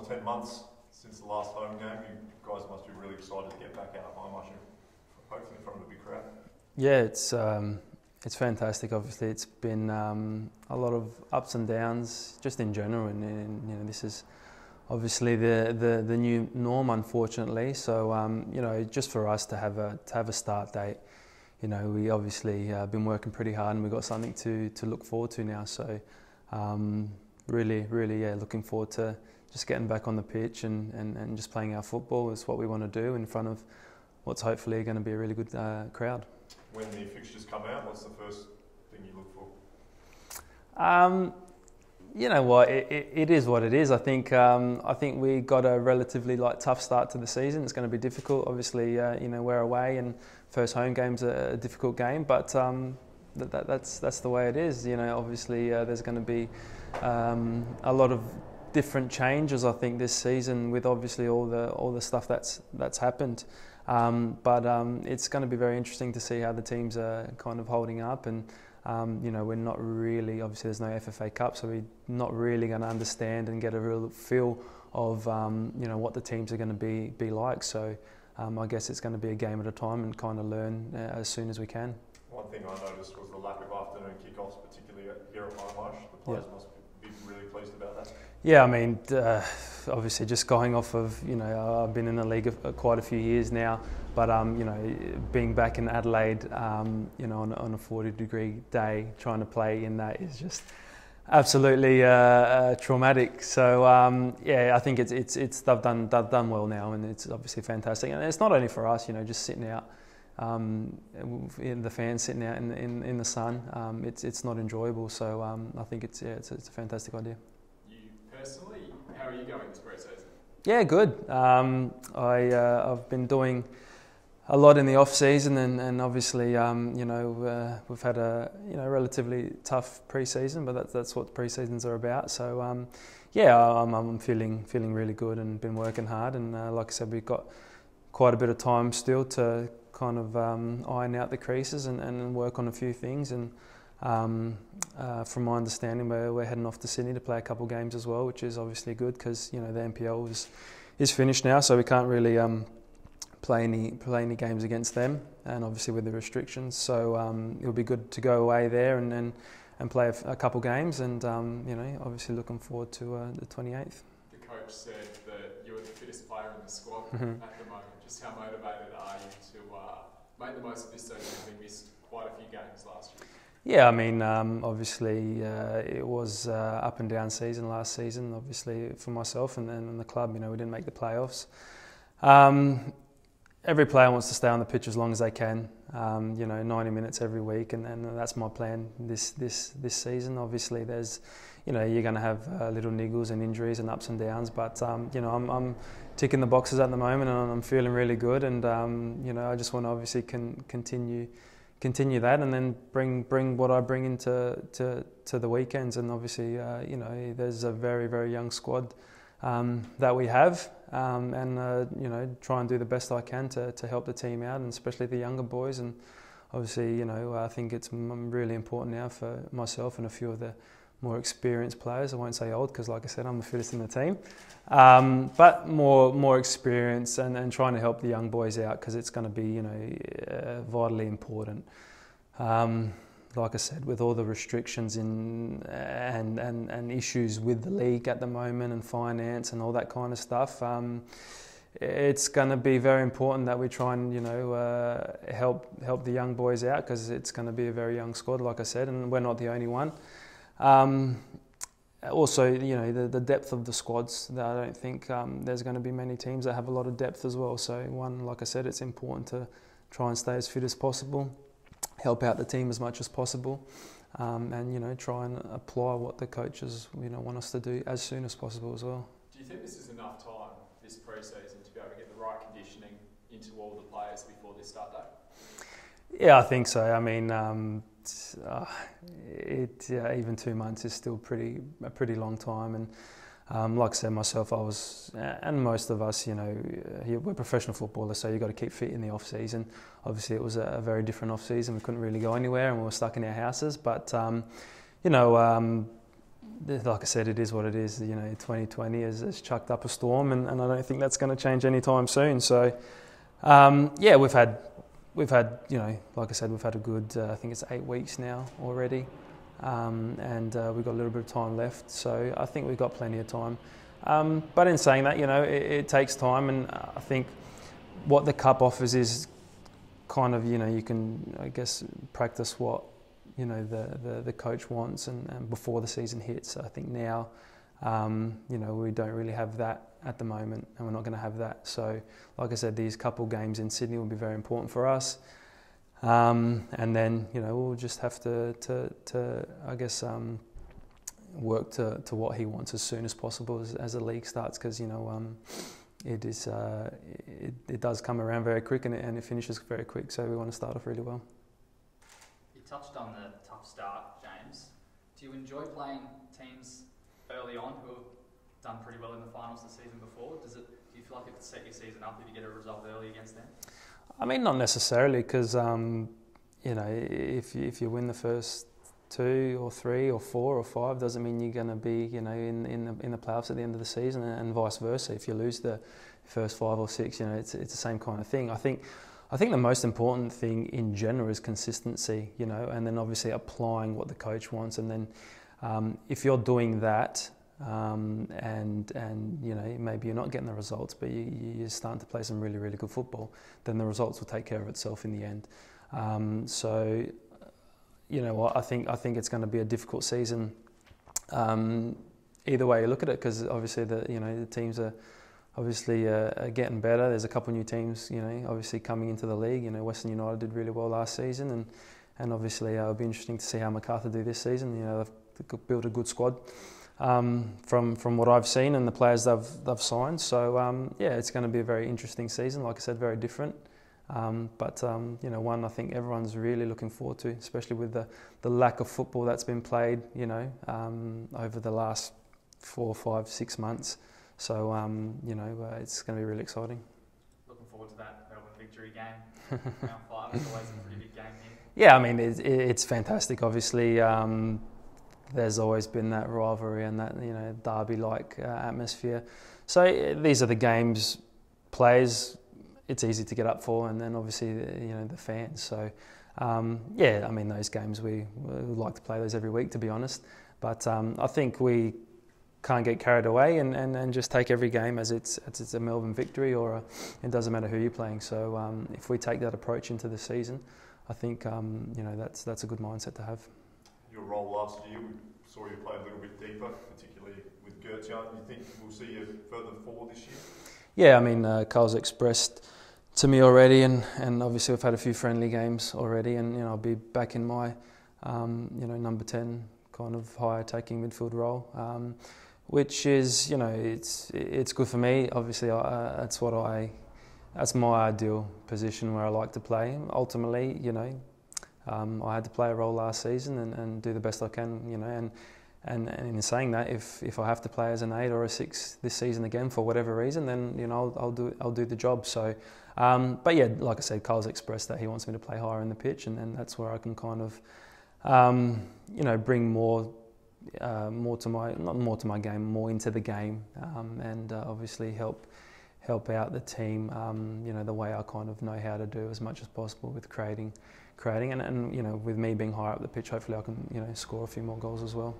almost 10 months since the last home game. You guys must be really excited to get back out of home, hopefully in front of a big crowd. Yeah, it's fantastic. Obviously, it's been a lot of ups and downs just in general, and this is obviously the new norm, unfortunately. So just for us to have a start date, we obviously been working pretty hard, and we've got something to look forward to now. So really, looking forward to just getting back on the pitch and just playing our football is what we want to do in front of what's hopefully going to be a really good crowd. When the fixtures come out, what's the first thing you look for? You know what, it is what it is. I think we got a relatively tough start to the season. It's going to be difficult. Obviously, we're away, and first home game's a difficult game, but that's the way it is. Obviously, there's going to be a lot of different changes, I think, this season with obviously all the stuff that's happened. But it's going to be very interesting to see how the teams are kind of holding up, and we're not really, obviously there's no FFA Cup, so we're not really going to understand and get a real feel of what the teams are going to be like. So I guess it's going to be a game at a time and kind of learn as soon as we can. One thing I noticed was the lack of afternoon kickoffs, particularly here at Home. The players must be really pleased about that. Yeah, I mean, obviously just going off of, I've been in the league quite a few years now, but, being back in Adelaide, on a 40-degree day, trying to play in that is just absolutely traumatic. So, I think they've done well now, and it's obviously fantastic. And it's not only for us, just sitting out, the fans sitting out in the sun, it's not enjoyable. So, I think it's a fantastic idea. Personally, how are you going this pre-season? Yeah, good. I've been doing a lot in the off season, and obviously, we've had a relatively tough pre-season, but that's what pre-seasons are about. So, I'm feeling really good and been working hard, and like I said, we've got quite a bit of time still to kind of iron out the creases and work on a few things. And from my understanding, we're heading off to Sydney to play a couple of games as well, which is obviously good because the NPL is finished now, so we can't really play any games against them, and obviously with the restrictions. So it'll be good to go away there and play a couple of games, and obviously looking forward to the 28th. The coach said that you're the fittest player in the squad at the moment. Just how motivated are you to make the most of this season, having missed quite a few games last year? Yeah, I mean, obviously it was up and down season last season, obviously for myself and the club. We didn't make the playoffs. Every player wants to stay on the pitch as long as they can, 90 minutes every week, and that's my plan this season. Obviously there's, you're going to have little niggles and injuries and ups and downs, but, I'm ticking the boxes at the moment, and I'm feeling really good, and, I just want to obviously continue that, and then bring what I bring into the weekends. And obviously, there's a very, very young squad that we have, and try and do the best I can to help the team out, and especially the younger boys. And obviously, I think it's really important now for myself and a few of the more experienced players. I won't say old, because like I said, I'm the fittest in the team, but more experience, and trying to help the young boys out, because it's going to be vitally important. Like I said, with all the restrictions and issues with the league at the moment, and finance and all that kind of stuff, it's going to be very important that we try and help the young boys out, because it's going to be a very young squad, like I said, and we're not the only one. Also, the depth of the squads, I don't think there's going to be many teams that have a lot of depth as well. So like I said, it's important to try and stay as fit as possible, help out the team as much as possible, and try and apply what the coaches want us to do as soon as possible as well. Do you think this is enough time, this pre-season, to be able to get the right conditioning into all the players before this start date? Yeah, I think so. I mean, even 2 months is still a pretty long time, and like I said, myself, and most of us, we're professional footballers, so you've got to keep fit in the off season. Obviously, it was a very different off season. We couldn't really go anywhere, and we were stuck in our houses. But like I said, it is what it is. 2020 has chucked up a storm, and I don't think that's going to change anytime soon. So, we've had, like I said, we've had a good, I think it's 8 weeks now already, and we've got a little bit of time left. So I think we've got plenty of time. But in saying that, it takes time, and I think what the Cup offers is kind of, you can, I guess, practice what the coach wants and before the season hits. I think now, we don't really have that at the moment, and we're not going to have that. So, like I said, these couple games in Sydney will be very important for us. And then, we'll just have to I guess, work to what he wants as soon as possible as the league starts, because it does come around very quick, and it finishes very quick. So we want to start off really well. You touched on the tough start, James. Do you enjoy playing teams early on who have done pretty well in the finals the season before? Do you feel like it could set your season up if you get a result early against them? I mean, not necessarily, because if you win the first 2 or 3 or 4 or 5 doesn't mean you're going to be in the playoffs at the end of the season, and vice versa. If you lose the first 5 or 6, it's the same kind of thing. I think the most important thing in general is consistency, and then obviously applying what the coach wants. And then if you're doing that, and maybe you're not getting the results, but you're starting to play some really, really good football, then the results will take care of itself in the end. So I think it's going to be a difficult season, either way you look at it, because obviously the teams are obviously getting better. There's a couple of new teams, obviously coming into the league. Western United did really well last season, and obviously it'll be interesting to see how Macarthur do this season. They've built a good squad from what I've seen and the players they've signed. So it's going to be a very interesting season. Like I said, very different. But one I think everyone's really looking forward to, especially with the lack of football that's been played, over the last 4, 5, 6 months. So, it's going to be really exciting. Looking forward to that Melbourne victory game. Round 5 is always a pretty big game here. Yeah, I mean, it's fantastic. Obviously, there's always been that rivalry and that, derby-like atmosphere. So these are the games players, it's easy to get up for, and then obviously the fans. So I mean, those games we would like to play those every week, to be honest. But I think we can't get carried away and just take every game as it's a Melbourne victory, or it doesn't matter who you're playing. So if we take that approach into the season, I think that's a good mindset to have. Your role last year, we saw you play a little bit deeper, particularly with Gertjan. Do you think we'll see you further forward this year? Yeah, I mean, Carl's expressed to me already, and obviously we've had a few friendly games already, and I'll be back in my number 10 kind of high attacking midfield role, which is it's good for me. Obviously, that's my ideal position where I like to play. Ultimately, I had to play a role last season and do the best I can, and in saying that, if I have to play as an 8 or a 6 this season again for whatever reason, then I'll do the job. So, but yeah, like I said, Carl's expressed that he wants me to play higher in the pitch, and that's where I can kind of bring more to my game, more into the game, and obviously help out the team, the way I kind of know how to do as much as possible with creating, and with me being higher up the pitch, hopefully I can score a few more goals as well.